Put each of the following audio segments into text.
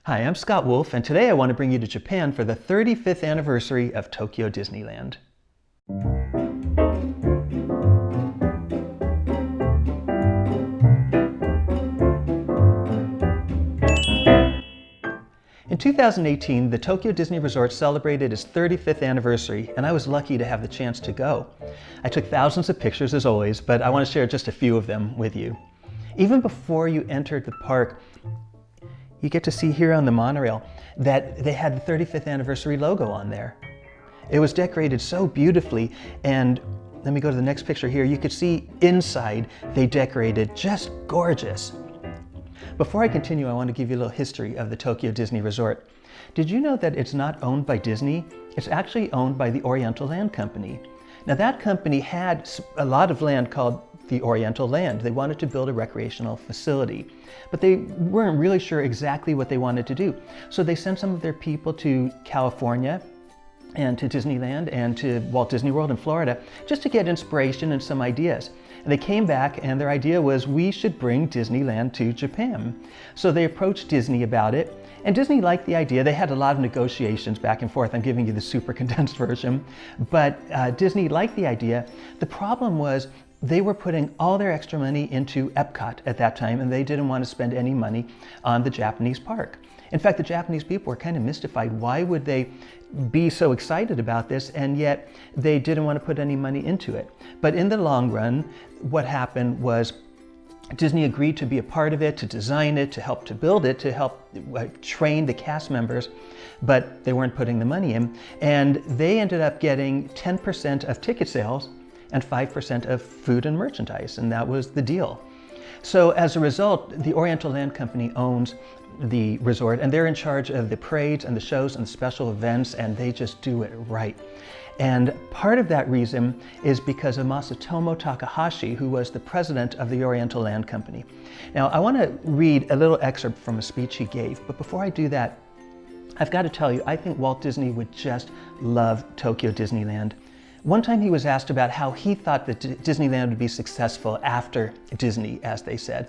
Hi, I'm Scott Wolf, and today I want to bring you to Japan for the 35th anniversary of Tokyo Disneyland. In 2018, the Tokyo Disney Resort celebrated its 35th anniversary, and I was lucky to have the chance to go. I took thousands of pictures as always, but I want to share just a few of them with you. Even before you entered the park, you get to see here on the monorail that they had the 35th anniversary logo on there. It was decorated so beautifully, and let me go to the next picture here. You could see inside they decorated just gorgeous. Before I continue, I want to give you a little history of the Tokyo Disney Resort. Did you know that it's not owned by Disney? It's actually owned by the Oriental Land Company. Now that company had a lot of land called the Oriental Land. They wanted to build a recreational facility, but they weren't really sure exactly what they wanted to do. So they sent some of their people to California and to Disneyland and to Walt Disney World in Florida just to get inspiration and some ideas. And they came back and their idea was we should bring Disneyland to Japan. So they approached Disney about it, and Disney liked the idea. They had a lot of negotiations back and forth. I'm giving you the super condensed version, but Disney liked the idea. The problem was they were putting all their extra money into Epcot at that time, and they didn't want to spend any money on the Japanese park. In fact, the Japanese people were kind of mystified. Why would they be so excited about this, and yet they didn't want to put any money into it? But in the long run, what happened was Disney agreed to be a part of it, to design it, to help to build it, to help train the cast members, but they weren't putting the money in. And they ended up getting 10% of ticket sales and 5% of food and merchandise, and that was the deal. So as a result, the Oriental Land Company owns the resort, and they're in charge of the parades and the shows and the special events, and they just do it right. And part of that reason is because of Masatomo Takahashi, who was the president of the Oriental Land Company. Now, I want to read a little excerpt from a speech he gave, but before I do that, I've got to tell you, I think Walt Disney would just love Tokyo Disneyland. One time he was asked about how he thought that Disneyland would be successful after Disney, as they said.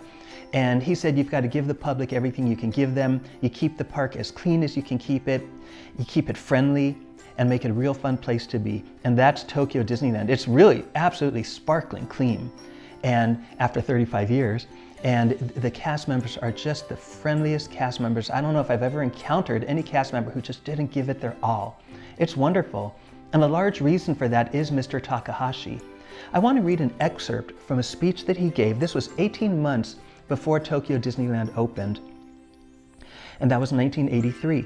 And he said, you've got to give the public everything you can give them. You keep the park as clean as you can keep it. You keep it friendly and make it a real fun place to be. And that's Tokyo Disneyland. It's really absolutely sparkling clean. And after 35 years, and the cast members are just the friendliest cast members. I don't know if I've ever encountered any cast member who just didn't give it their all. It's wonderful. And a large reason for that is Mr. Takahashi. I want to read an excerpt from a speech that he gave. This was 18 months before Tokyo Disneyland opened, and that was 1983.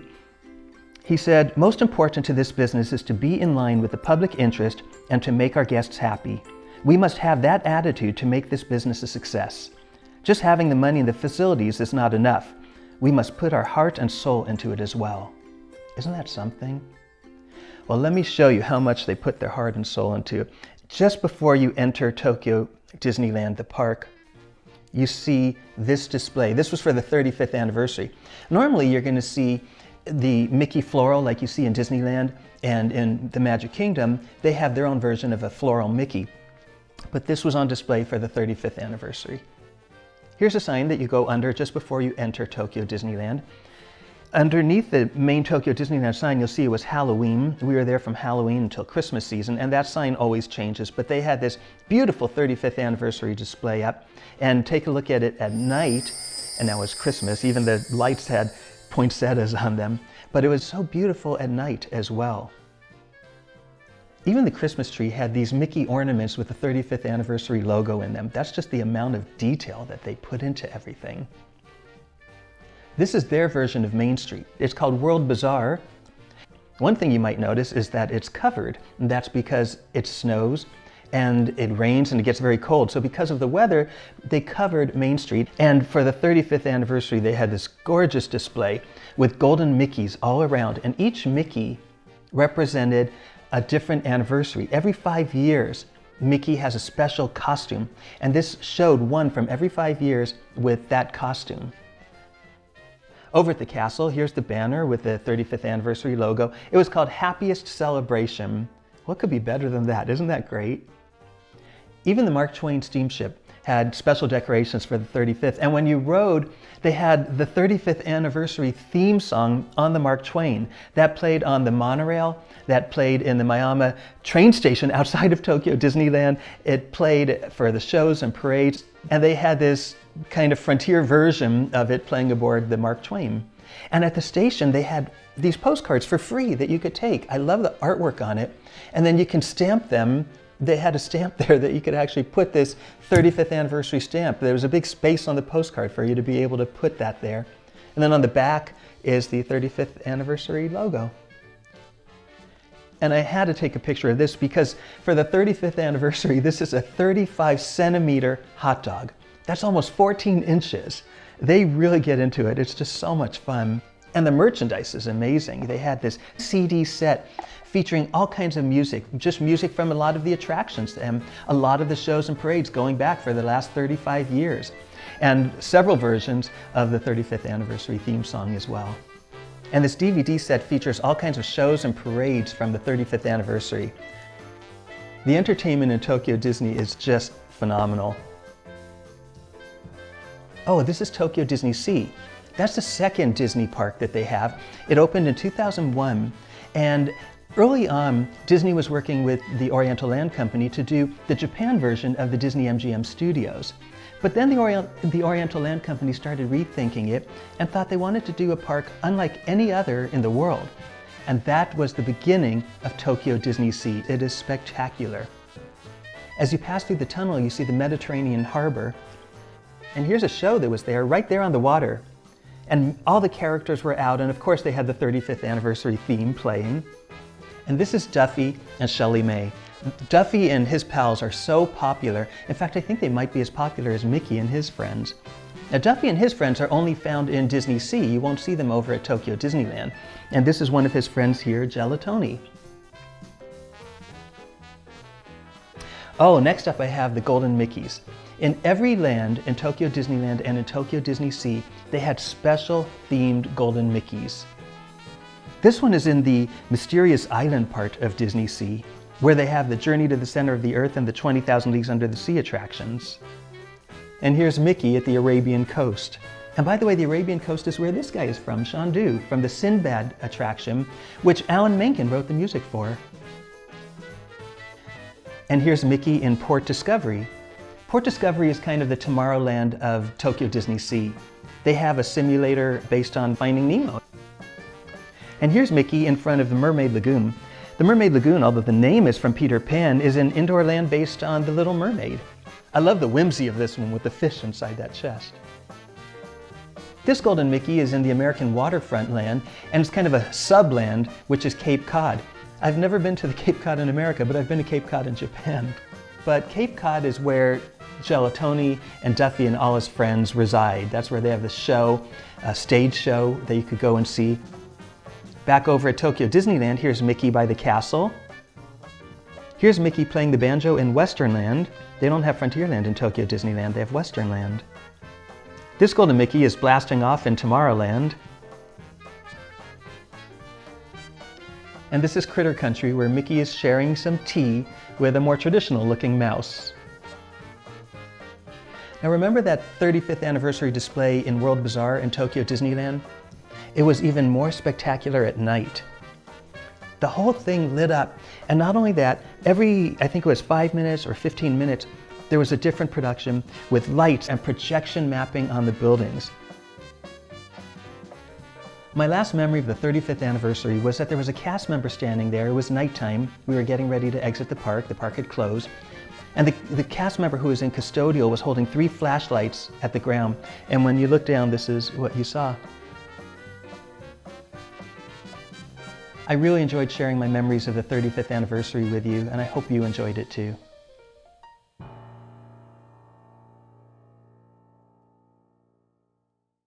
He said, "Most important to this business is to be in line with the public interest and to make our guests happy. We must have that attitude to make this business a success. Just having the money and the facilities is not enough. We must put our heart and soul into it as well." Isn't that something? Well, let me show you how much they put their heart and soul into it. Just before you enter Tokyo Disneyland, the park, you see this display. This was for the 35th anniversary. Normally, you're going to see the Mickey floral like you see in Disneyland, and in the Magic Kingdom, they have their own version of a floral Mickey. But this was on display for the 35th anniversary. Here's a sign that you go under just before you enter Tokyo Disneyland. Underneath the main Tokyo Disneyland sign, you'll see it was Halloween. We were there from Halloween until Christmas season, and that sign always changes. But they had this beautiful 35th anniversary display up, and take a look at it at night, and now it's Christmas. Even the lights had poinsettias on them, but it was so beautiful at night as well. Even the Christmas tree had these Mickey ornaments with the 35th anniversary logo in them. That's just the amount of detail that they put into everything. This is their version of Main Street. It's called World Bazaar. One thing you might notice is that it's covered, and that's because it snows and it rains and it gets very cold. So because of the weather, they covered Main Street. And for the 35th anniversary, they had this gorgeous display with golden Mickeys all around, and each Mickey represented a different anniversary. Every 5 years, Mickey has a special costume, and this showed one from every 5 years with that costume. Over at the castle, here's the banner with the 35th anniversary logo. It was called Happiest Celebration. What could be better than that? Isn't that great? Even the Mark Twain steamship had special decorations for the 35th. And when you rode, they had the 35th anniversary theme song on the Mark Twain. That played on the monorail, that played in the Mayama train station outside of Tokyo Disneyland. It played for the shows and parades. And they had this kind of frontier version of it playing aboard the Mark Twain. And at the station, they had these postcards for free that you could take. I love the artwork on it. And then you can stamp them. They had a stamp there that you could actually put this 35th anniversary stamp. There was a big space on the postcard for you to be able to put that there. And then on the back is the 35th anniversary logo. And I had to take a picture of this because for the 35th anniversary, this is a 35 centimeter hot dog. That's almost 14 inches. They really get into it. It's just so much fun. And the merchandise is amazing. They had this CD set featuring all kinds of music, just music from a lot of the attractions and a lot of the shows and parades going back for the last 35 years. And several versions of the 35th anniversary theme song as well. And this DVD set features all kinds of shows and parades from the 35th anniversary. The entertainment in Tokyo Disney is just phenomenal. Oh, this is Tokyo DisneySea. That's the second Disney park that they have. It opened in 2001, and early on, Disney was working with the Oriental Land Company to do the Japan version of the Disney MGM Studios. But then the Oriental Land Company started rethinking it and thought they wanted to do a park unlike any other in the world. And that was the beginning of Tokyo DisneySea. It is spectacular. As you pass through the tunnel, you see the Mediterranean harbor. And here's a show that was there, right there on the water. And all the characters were out, and of course they had the 35th anniversary theme playing. And this is Duffy and Shelley May. Duffy and his pals are so popular. In fact, I think they might be as popular as Mickey and his friends. Now, Duffy and his friends are only found in DisneySea. You won't see them over at Tokyo Disneyland. And this is one of his friends here, Gelatoni. Oh, next up I have the Golden Mickeys. In every land in Tokyo Disneyland and in Tokyo DisneySea, they had special themed Golden Mickeys. This one is in the Mysterious Island part of DisneySea, where they have the Journey to the Center of the Earth and the 20,000 Leagues Under the Sea attractions. And here's Mickey at the Arabian Coast. And by the way, the Arabian Coast is where this guy is from, Shandu, from the Sinbad attraction, which Alan Menken wrote the music for. And here's Mickey in Port Discovery. Port Discovery is kind of the Tomorrowland of Tokyo DisneySea. They have a simulator based on Finding Nemo. And here's Mickey in front of the Mermaid Lagoon. The Mermaid Lagoon, although the name is from Peter Pan, is an indoor land based on The Little Mermaid. I love the whimsy of this one with the fish inside that chest. This Golden Mickey is in the American waterfront land, and it's kind of a sub-land, which is Cape Cod. I've never been to the Cape Cod in America, but I've been to Cape Cod in Japan. But Cape Cod is where Gelatoni and Duffy and all his friends reside. That's where they have the show, a stage show that you could go and see. Back over at Tokyo Disneyland, here's Mickey by the castle. Here's Mickey playing the banjo in Western Land. They don't have Frontierland in Tokyo Disneyland, they have Western Land. This Golden Mickey is blasting off in Tomorrowland. And this is Critter Country, where Mickey is sharing some tea with a more traditional looking mouse. Now remember that 35th anniversary display in World Bazaar in Tokyo Disneyland? It was even more spectacular at night. The whole thing lit up, and not only that, every, I think it was 5 minutes or 15 minutes, there was a different production with lights and projection mapping on the buildings. My last memory of the 35th anniversary was that there was a cast member standing there. It was nighttime. We were getting ready to exit the park. The park had closed. And the cast member who was in custodial was holding 3 flashlights at the ground. And when you look down, this is what you saw. I really enjoyed sharing my memories of the 35th anniversary with you, and I hope you enjoyed it too.